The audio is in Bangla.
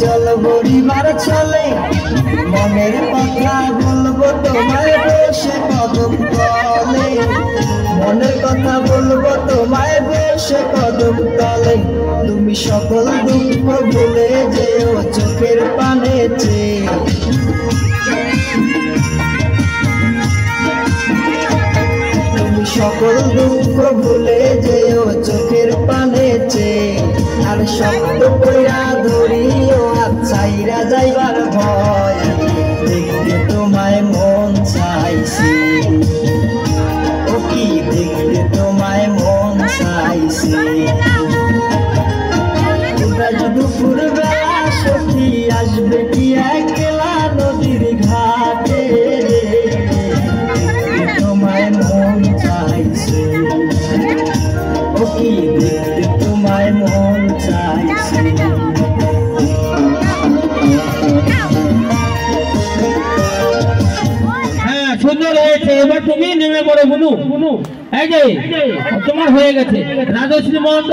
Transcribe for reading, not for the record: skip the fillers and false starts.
জল ভরিবার চলে মনের কথা বলবো তোমায় বসে কদম তলে, মনের কথা বলবো তোমায় বসে কদম তলে। তুমি সকল দুঃখ ভুলে যেও চোখের পানে চেয়ে, তুমি সকল দুঃখ ভুলে যেও চোখের পানে চেয়ে। আর শব্দ কইরা ধরিও আচ্ছাইরা যাইবার ভয়, দেখতে তোমায় মন চাইছি, ও কি দেখতে তোমায় মন চাইছি। দুপুর বেলা সখী আসবে কি একলা নদীর ঘাটে, তোমায় মন চাইছে, ও কি দেখতে তোমায় মন চাইছে। হ্যাঁ, সুন্দর হয়েছে। এবার তুমি নেমে পড়ো বুনু। এই যে তোমার হয়ে গেছে রাজশ্রী মহন্ত।